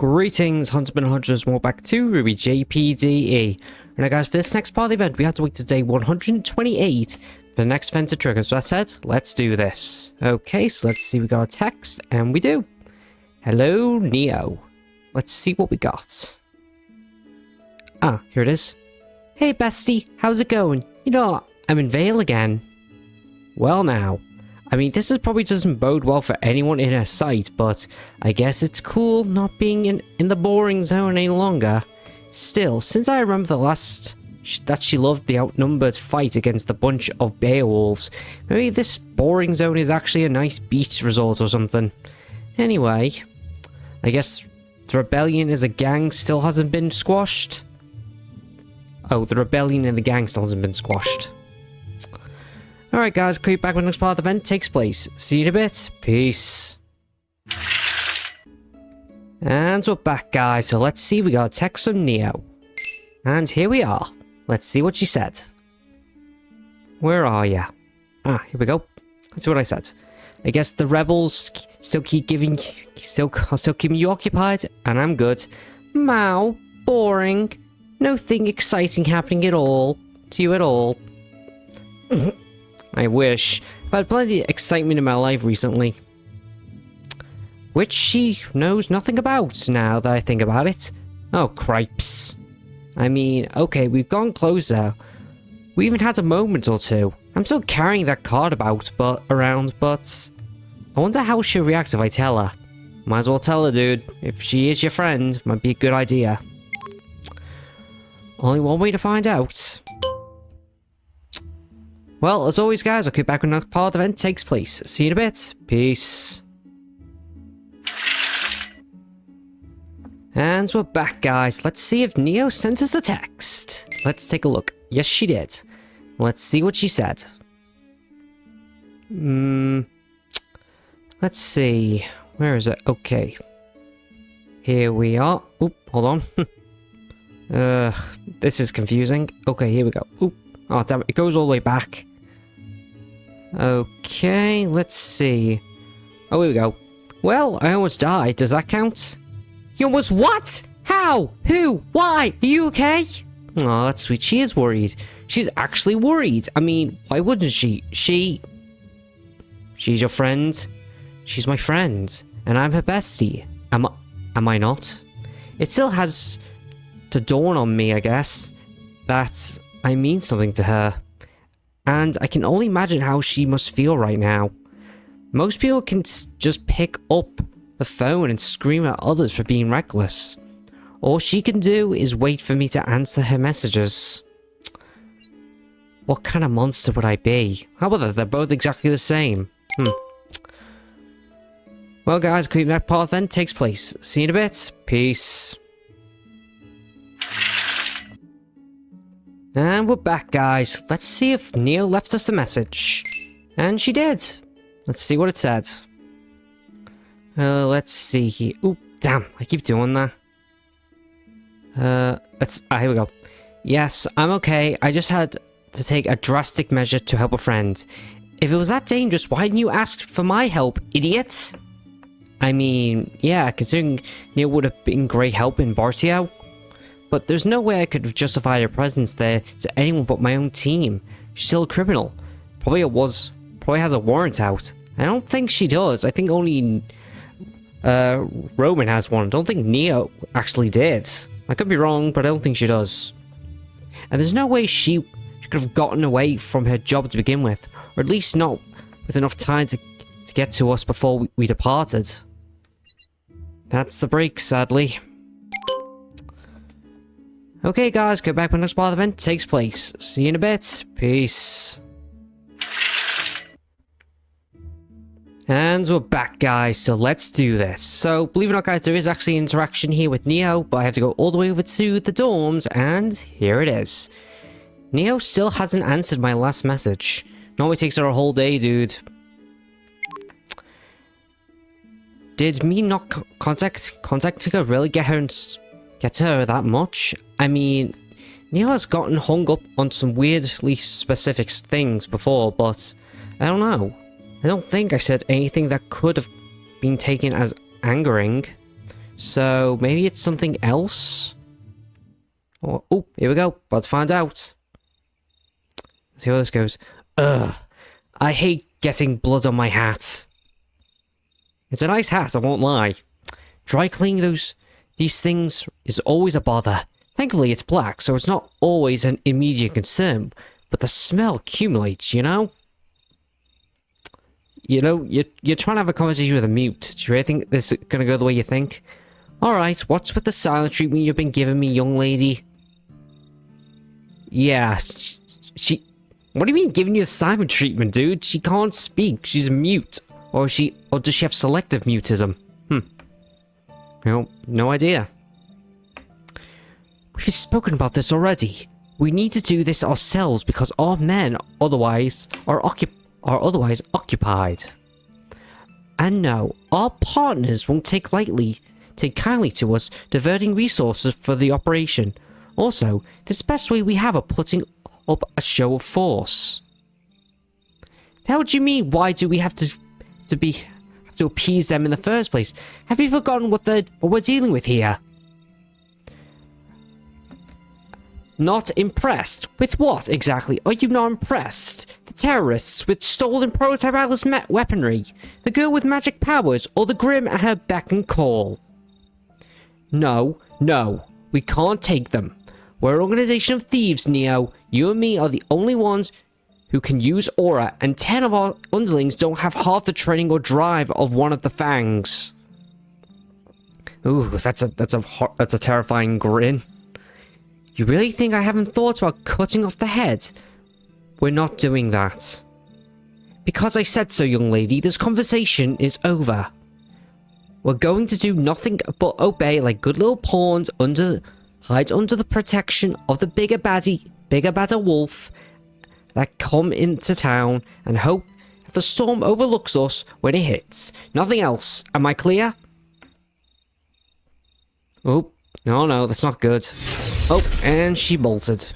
Greetings, Huntsmen and Hunters, welcome back to RWBY-JPDE. Now guys, for this next part of the event, we have to wait to day 128 for the next event to trigger. So that said, let's do this. Okay, so let's see, we got a text, and we do. Hello, Neo. Let's see what we got. Ah, here it is. Hey bestie, how's it going? You know, I'm in Vale again. Well now. I mean, this probably doesn't bode well for anyone in her sight, but I guess it's cool not being in the boring zone any longer. Still, since I remember the last that she loved the outnumbered fight against a bunch of Beowulfs, maybe this boring zone is actually a nice beach resort or something. Anyway, I guess the rebellion as a gang still hasn't been squashed. Oh, the rebellion in the gang still hasn't been squashed. Alright guys, call you back when the next part of the event takes place. See you in a bit. Peace. And we're back guys, so let's see, we got a text from Neo. And here we are. Let's see what she said. Where are ya? Ah, here we go. Let's see what I said. I guess the rebels still keeping you occupied, and I'm good. Mow, boring. Nothing exciting happening at all. To you at all. I wish. I've had plenty of excitement in my life recently. Which she knows nothing about, now that I think about it. Oh, cripes. I mean, okay, we've gone closer. We even had a moment or two. I'm still carrying that card around, but I wonder how she'll react if I tell her. Might as well tell her, dude. If she is your friend, might be a good idea. Only one way to find out. Well, as always guys, I'll keep back when the next part of the event takes place. See you in a bit. Peace. And we're back guys. Let's see if Neo sent us a text. Let's take a look. Yes, she did. Let's see what she said. Let's see. Where is it? Okay. Here we are. Oop, hold on. This is confusing. Okay, here we go. Oop. Oh, damn it. It goes all the way back. Okay, let's see. Oh, here we go. Well, I almost died. Does that count? You almost what? How? Who? Why? Are you okay? Oh, that's sweet. She is worried. She's actually worried. I mean, why wouldn't she? She's your friend. She's my friend. And I'm her bestie. Am I not? It still has to dawn on me, I guess, that I mean something to her. And I can only imagine how she must feel right now. Most people can just pick up the phone and scream at others for being reckless. All she can do is wait for me to answer her messages. What kind of monster would I be? How about that? They're both exactly the same. Well guys, that part then takes place. See you in a bit. Peace. And we're back guys. Let's see if Neo left us a message. And she did. Let's see what it said. Let's see here. Oop, damn, I keep doing that. Here we go. Yes, I'm okay. I just had to take a drastic measure to help a friend. If it was that dangerous, why didn't you ask for my help, idiot? I mean, yeah, considering Neo would have been great help in Bartio. But there's no way I could have justified her presence there to anyone but my own team. She's still a criminal. Probably has a warrant out. I don't think she does. I think only Roman has one. I don't think Neo actually did. I could be wrong, but I don't think she does. And there's no way she could have gotten away from her job to begin with. Or at least not with enough time to get to us before we departed. That's the break, sadly. Okay guys, go back when the next part of the event takes place. See you in a bit. Peace. And we're back guys, so let's do this. So, believe it or not guys, there is actually interaction here with Neo, but I have to go all the way over to the dorms, and here it is. Neo still hasn't answered my last message. Normally takes her a whole day, dude. Did me not contacting her really get to her that much? I mean, Neo has gotten hung up on some weirdly specific things before, but I don't know. I don't think I said anything that could have been taken as angering. So maybe it's something else? Or, oh, here we go. About to find out. Let's see how this goes. Ugh. I hate getting blood on my hat. It's a nice hat, I won't lie. Dry cleaning these things is always a bother. Thankfully it's black, so it's not always an immediate concern. But the smell accumulates, you know? You know, you're trying to have a conversation with a mute. Do you really think this is gonna go the way you think? Alright, what's with the silent treatment you've been giving me, young lady? Yeah, she... What do you mean giving you the silent treatment, dude? She can't speak. She's mute. Or does she have selective mutism? Well, no idea. We've spoken about this already. We need to do this ourselves because our men otherwise are otherwise occupied. And no, our partners won't take kindly to us diverting resources for the operation. Also, this is the best way we have of putting up a show of force. How do you mean? Why do we have to appease them in the first place? Have you forgotten what we're dealing with here? Not impressed? With what exactly? Are you not impressed? The terrorists with stolen prototype Atlas weaponry? The girl with magic powers? Or the Grim at her beck and call? No, we can't take them. We're an organization of thieves, Neo. You and me are the only ones who can use aura, and 10 of our underlings don't have half the training or drive of one of the Fangs. Ooh, that's a terrifying grin. You really think I haven't thought about cutting off the head? We're not doing that. Because I said so, young lady, this conversation is over. We're going to do nothing but obey like good little pawns, hide under the protection of the bigger badder wolf that come into town and hope that the storm overlooks us when it hits. Nothing else. Am I clear? Oh, no, that's not good. Oh, and she bolted.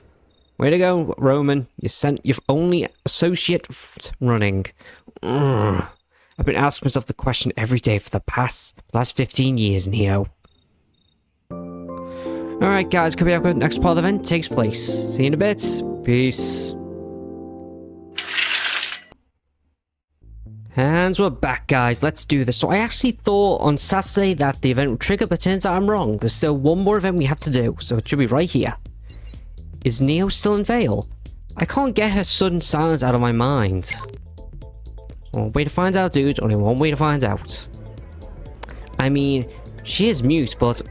Way to go, Roman. You sent your only associate running. I've been asking myself the question every day for the last 15 years, Neo. Alright guys, coming up with the next part of the event takes place. See you in a bit. Peace. And we're back, guys. Let's do this. So I actually thought on Saturday that the event would trigger, but turns out I'm wrong. There's still one more event we have to do, so it should be right here. Is Neo still in Vale? I can't get her sudden silence out of my mind. One way to find out, dude. Only one way to find out. I mean, she is mute, but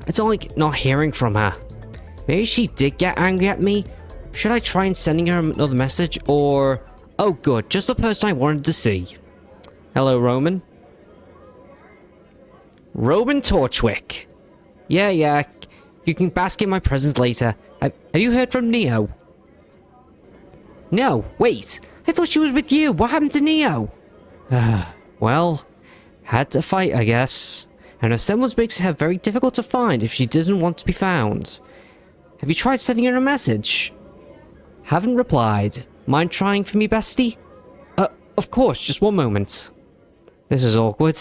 it's only not hearing from her. Maybe she did get angry at me. Should I try and sending her another message, or... Oh good, just the person I wanted to see. Hello, Roman. Roman Torchwick. Yeah, you can bask in my presence later. Have you heard from Neo? No, wait. I thought she was with you. What happened to Neo? Well, had to fight, I guess. And her semblance makes her very difficult to find if she doesn't want to be found. Have you tried sending her a message? Haven't replied. Mind trying for me, bestie? Of course, just one moment. This is awkward.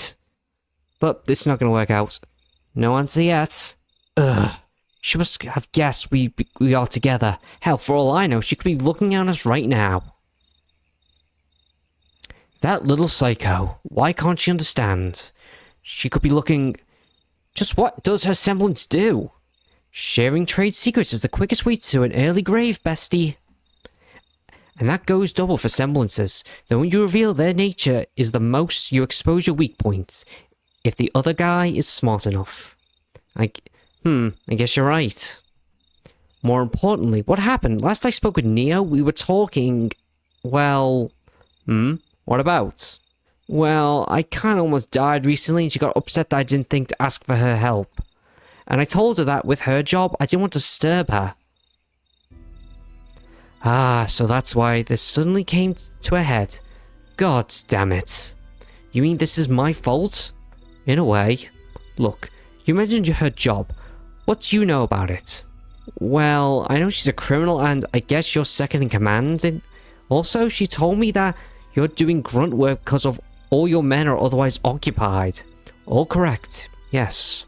But this is not going to work out. No answer yet. She must have guessed we are together. Hell, for all I know, she could be looking at us right now. That little psycho. Why can't she understand? She could be looking... Just what does her semblance do? Sharing trade secrets is the quickest way to an early grave, bestie. And that goes double for semblances. The when you reveal their nature is the most you expose your weak points. If the other guy is smart enough. I guess you're right. More importantly, what happened? Last I spoke with Neo, we were talking... Well... What about? Well, I kinda almost died recently and she got upset that I didn't think to ask for her help. And I told her that with her job, I didn't want to disturb her. So that's why this suddenly came to a head. God damn it. You mean this is my fault? In a way. Look, you mentioned her job. What do you know about it? Well, I know she's a criminal and I guess you're second in command. Also, she told me that you're doing grunt work because of all your men are otherwise occupied. All correct. Yes.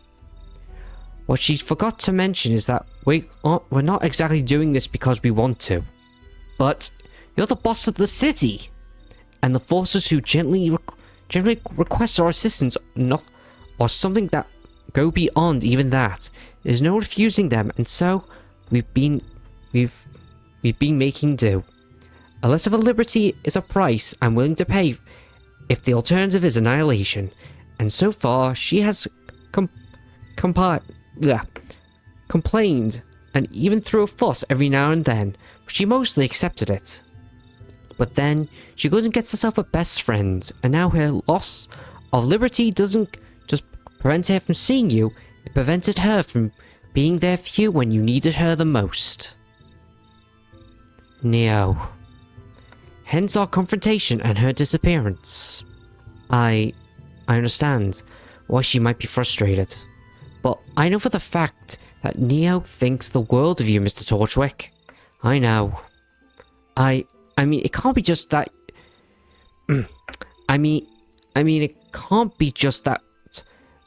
What she forgot to mention is that we're not exactly doing this because we want to. But you're the boss of the city. And the forces who generally request our assistance or something that go beyond even that. There's no refusing them, and so we've been making do. A less of a liberty is a price I'm willing to pay if the alternative is annihilation. And so far, she has complained, and even threw a fuss every now and then, but she mostly accepted it. But then, she goes and gets herself a best friend, and now her loss of liberty doesn't just prevent her from seeing you, it prevented her from being there for you when you needed her the most. Neo. Hence our confrontation and her disappearance. I understand why she might be frustrated, but I know for the fact that Neo thinks the world of you, Mr. Torchwick. I know. I mean, it can't be just that... I mean, it can't be just that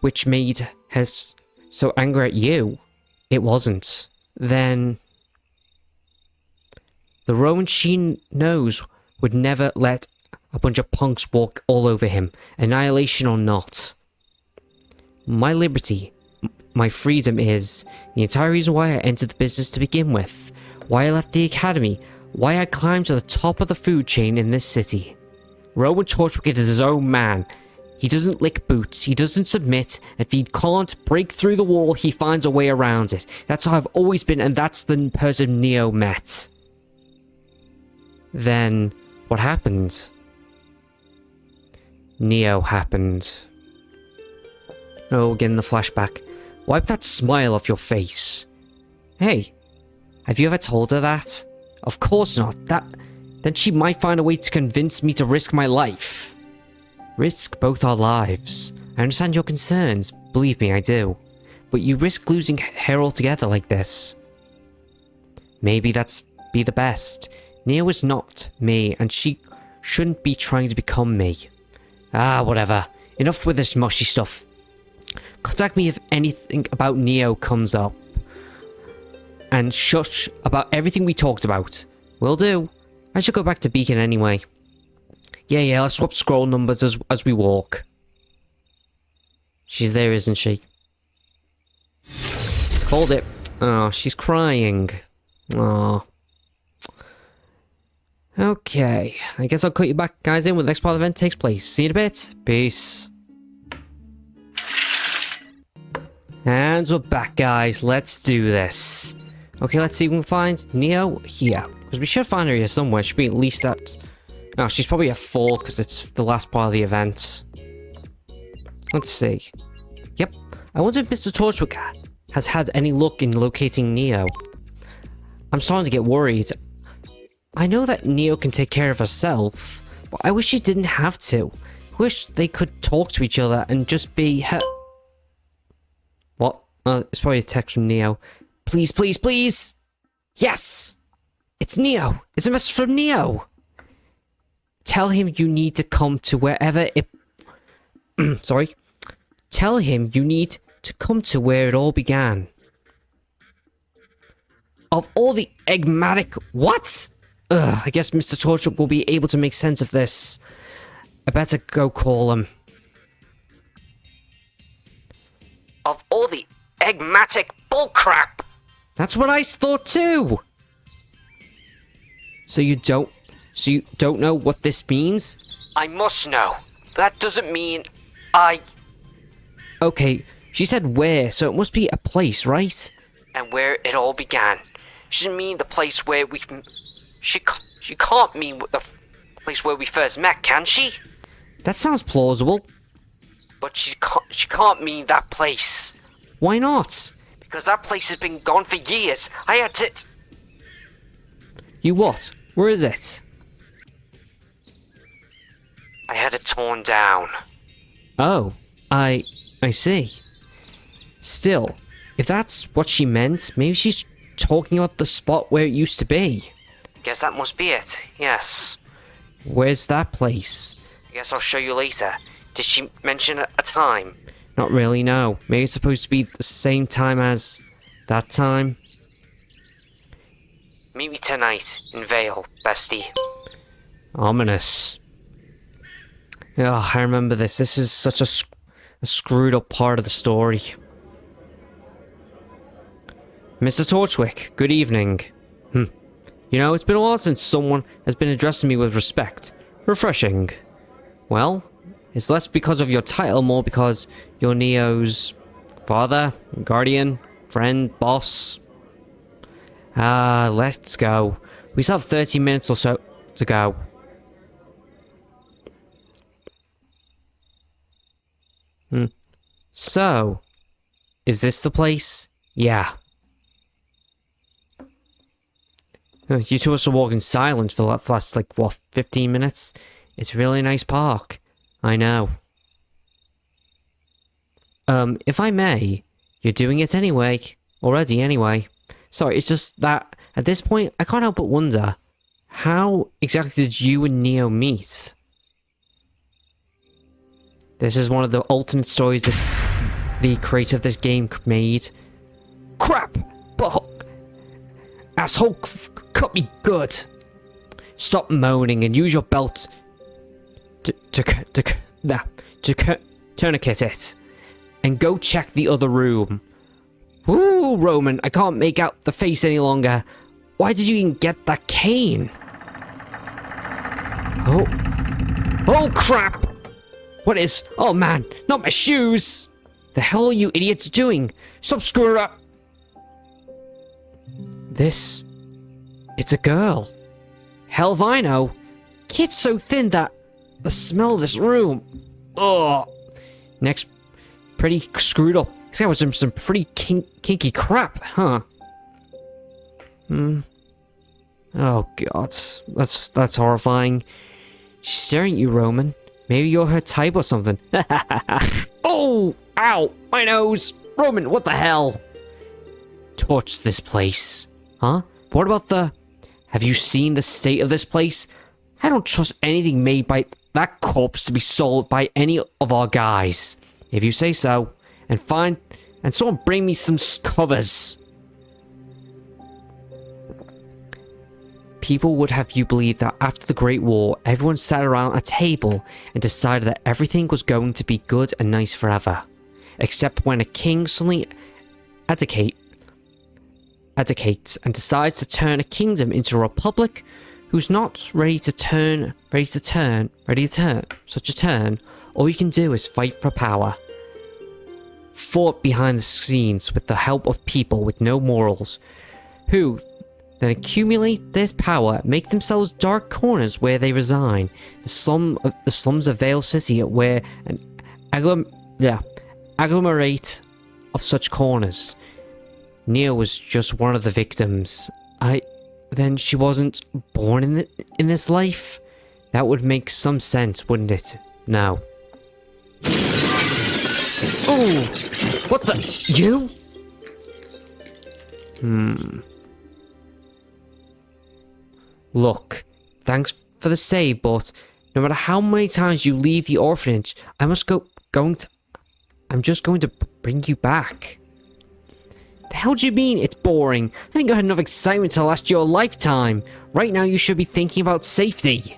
which made her so angry at you. It wasn't. Then... the Roman she knows would never let a bunch of punks walk all over him, annihilation or not. My liberty, my freedom is the entire reason why I entered the business to begin with, why I left the academy, why I climbed to the top of the food chain in this city. Roman Torchwick is his own man. He doesn't lick boots, he doesn't submit, and if he can't break through the wall, he finds a way around it. That's how I've always been, and that's the person Neo met. Then, what happened? Neo happened. Oh, again the flashback. Wipe that smile off your face. Hey, have you ever told her that? Of course not. Then she might find a way to convince me to risk my life. Risk both our lives. I understand your concerns. Believe me, I do. But you risk losing her altogether like this. Maybe that's be the best. Neo is not me, and she shouldn't be trying to become me. Ah, whatever. Enough with this mushy stuff. Contact me if anything about Neo comes up. And shush about everything we talked about. Will do. I should go back to Beacon anyway. Yeah, let's swap scroll numbers as we walk. She's there, isn't she? Called it. Oh, she's crying. Oh. Okay, I guess I'll cut you back guys in when the next part of the event takes place. See you in a bit. Peace. And we're back, guys. Let's do this. Okay, let's see if we can find Neo here. Because we should find her here somewhere. She'll be at least at... No, she's probably at 4 because it's the last part of the event. Let's see. Yep. I wonder if Mr. Torchwick has had any luck in locating Neo. I'm starting to get worried. I know that Neo can take care of herself, but I wish she didn't have to. I wish they could talk to each other and just be her... What? It's probably a text from Neo. Please, please, please! Yes! It's Neo! It's a message from Neo! Tell him you need to come to wherever it... Sorry. Tell him you need to come to where it all began. Of all the enigmatic... What? Ugh, I guess Mr. Torchwick will be able to make sense of this. I better go call him. Of all the enigmatic bullcrap! That's what I thought too! So you don't know what this means? I must know. That doesn't mean Okay, she said where, so it must be a place, right? And where it all began. She didn't mean the place where we... She can't mean the place where we first met, can she? That sounds plausible. But she can't mean that place. Why not? Because that place has been gone for years. I had it. You what? Where is it? I had it torn down. Oh, I see. Still, if that's what she meant, maybe she's talking about the spot where it used to be. Guess that must be it, yes. Where's that place? I guess I'll show you later. Did she mention a time? Not really, no. Maybe it's supposed to be the same time as that time. Maybe tonight in Vale, bestie. Ominous. Oh, I remember this. This is such a screwed up part of the story. Mr. Torchwick, good evening. You know, it's been a while since someone has been addressing me with respect. Refreshing. Well, it's less because of your title, more because you're Neo's father, guardian, friend, boss. Let's go. We still have 30 minutes or so to go. So, is this the place? Yeah. You two are walking silent for the last, like, what, 15 minutes? It's a really nice park. I know. If I may, you're doing it anyway. Already, anyway. Sorry, it's just that, at this point, I can't help but wonder, how exactly did you and Neo meet? This is one of the alternate stories the creator of this game made. Crap! But asshole cut me good. Stop moaning and use your belt to tourniquet it. And go check the other room. Ooh, Roman, I can't make out the face any longer. Why did you even get that cane? Oh crap! What is... Oh man, not my shoes! The hell are you idiots doing? Stop screwing up! This... It's a girl. Hell if I know. Kid's so thin that... The smell of this room... Ugh. Next... Pretty screwed up. This guy was some pretty kinky crap, huh? Oh god. That's horrifying. She's staring at you, Roman. Maybe you're her type or something. Oh! Ow! My nose! Roman, what the hell? Torch this place. Huh? What about the... Have you seen the state of this place? I don't trust anything made by that corpse to be sold by any of our guys. If you say so. And someone bring me some covers. People would have you believe that after the Great War, everyone sat around a table and decided that everything was going to be good and nice forever. Except when a king suddenly abdicates and decides to turn a kingdom into a republic who's not ready to turn such a turn, all you can do is fight for power. Fought behind the scenes with the help of people with no morals, who then accumulate this power, make themselves dark corners where they resign. The slums of Vale City where an agglomerate of such corners. Neo was just one of the victims. Then she wasn't born in this life? That would make some sense, wouldn't it? No. Oh! What the... You? Look, thanks for the save, but no matter how many times you leave the orphanage, I'm just going to bring you back. The hell do you mean it's boring? I think I had enough excitement to last your lifetime. Right now you should be thinking about safety.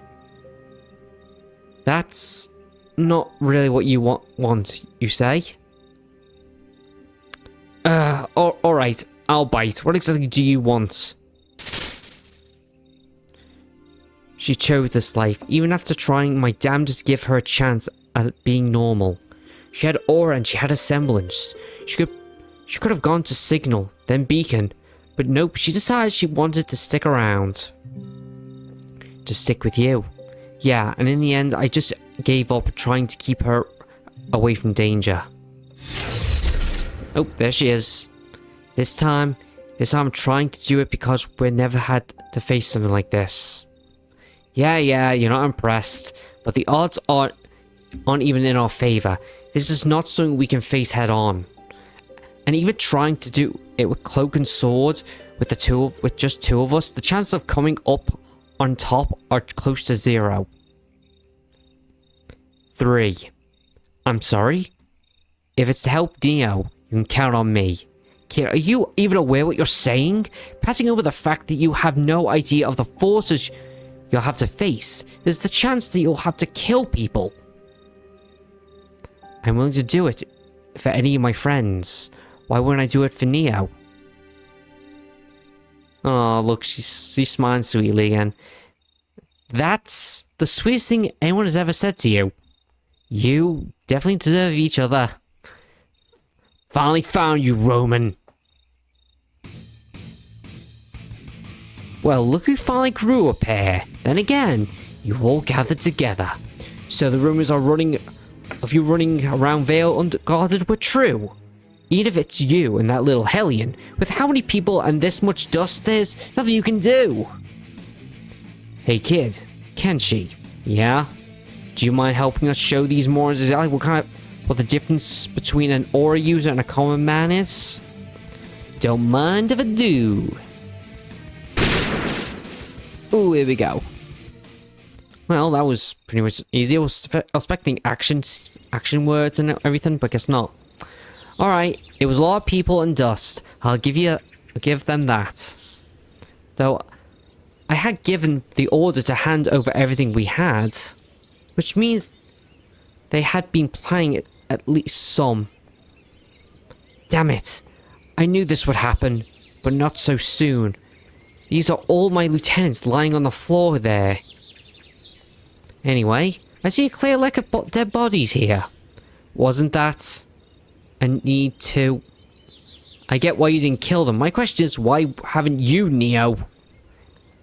That's not really what you want, you say? Alright, I'll bite. What exactly do you want? She chose this life, even after trying my damnedest to give her a chance at being normal. She had aura and she had a semblance. She could have gone to Signal, then Beacon, but nope, she decided she wanted to stick around. To stick with you. Yeah, and in the end, I just gave up trying to keep her away from danger. Oh, there she is. This time I'm trying to do it because we never had to face something like this. Yeah, you're not impressed, but the odds aren't even in our favor. This is not something we can face head on. And even trying to do it with cloak and sword, with just two of us, the chances of coming up on top are close to 0. 3. I'm sorry? if it's to help Neo, you can count on me. Kid, are you even aware what you're saying? Passing over the fact that you have no idea of the forces you'll have to face. There's the chance that you'll have to kill people. I'm willing to do it for any of my friends. Why wouldn't I do it for Neo? Oh, look, she's smiling sweetly again. That's the sweetest thing anyone has ever said to you. You definitely deserve each other. Finally found you, Roman. Well, look who finally grew a pair. Then again, you've all gathered together. So the rumors are running of you running around Vale unguarded were true. Even if it's you and that little hellion, with how many people and this much dust, there's nothing you can do. Hey kid, Kenshi, yeah? Do you mind helping us show these morons exactly what the difference between an aura user and a common man is? Don't mind if I do. Ooh, here we go. Well, that was pretty much easy. I was expecting action words and everything, but guess not. Alright, it was a lot of people and dust. I'll give them that. Though, I had given the order to hand over everything we had, which means they had been planning it at least some. Damn it. I knew this would happen, but not so soon. These are all my lieutenants lying on the floor there. Anyway, I see a clear lack of dead bodies here. Wasn't that a need to... I get why you didn't kill them. My question is, why haven't you, Neo?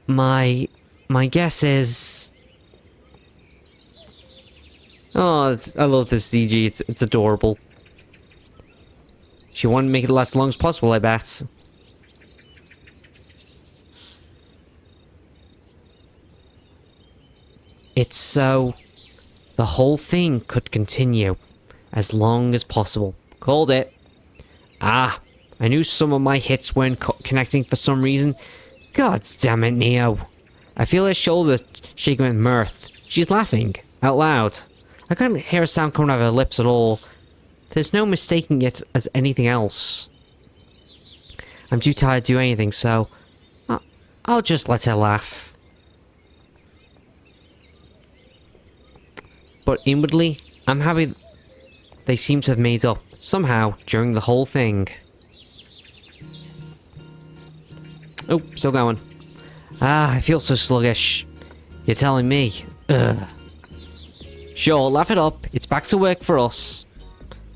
My guess is... Oh, I love this CG. It's adorable. She wanted to make it last as long as possible, I bet. It's so... the whole thing could continue as long as possible. Called it. Ah, I knew some of my hits weren't connecting for some reason. God damn it, Neo. I feel her shoulder shaking with mirth. She's laughing, out loud. I can't hear a sound coming out of her lips at all. There's no mistaking it as anything else. I'm too tired to do anything, so... I'll just let her laugh. But inwardly, I'm happy they seem to have made up, somehow, during the whole thing. Oh, still going. Ah, I feel so sluggish. You're telling me. Ugh. Sure, laugh it up. It's back to work for us.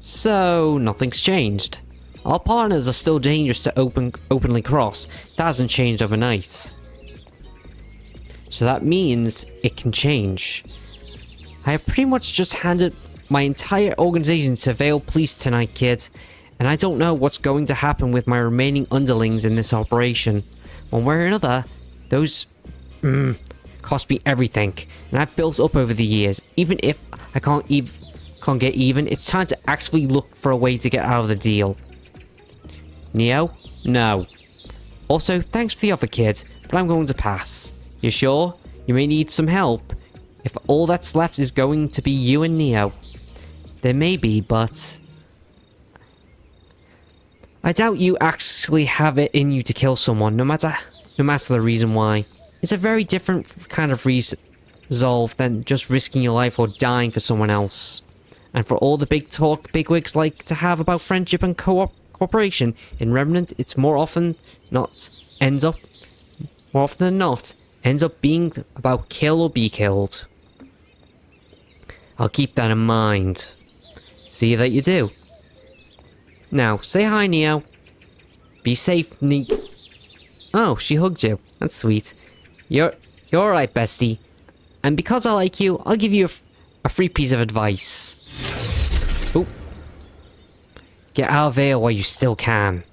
So, nothing's changed. Our partners are still dangerous to openly cross. That hasn't changed overnight. So that means it can change. I have pretty much just handed my entire organization to Vale Police tonight, kid. And I don't know what's going to happen with my remaining underlings in this operation. One way or another, those... cost me everything. And I've built up over the years. Even if I can't get even, it's time to actually look for a way to get out of the deal. Neo? No. Also, thanks for the offer, kid, but I'm going to pass. You sure? You may need some help. If all that's left is going to be you and Neo. There may be, but... I doubt you actually have it in you to kill someone, no matter the reason why. It's a very different kind of resolve than just risking your life or dying for someone else. And for all the big talk bigwigs like to have about friendship and cooperation, in Remnant, it's more often than not ends up being about kill or be killed. I'll keep that in mind. See that you do. Now, say hi, Neo. Be safe, Oh, she hugged you. That's sweet. You're alright, bestie. And because I like you, I'll give you a free piece of advice. Oop. Get out of there while you still can.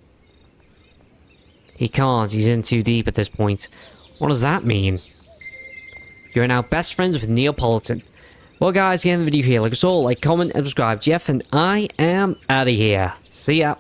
He can't. He's in too deep at this point. What does that mean? You're now best friends with Neapolitan. Well, guys, the end of the video here. Like us all, like, comment, and subscribe. Jeff, and I am out of here. See ya.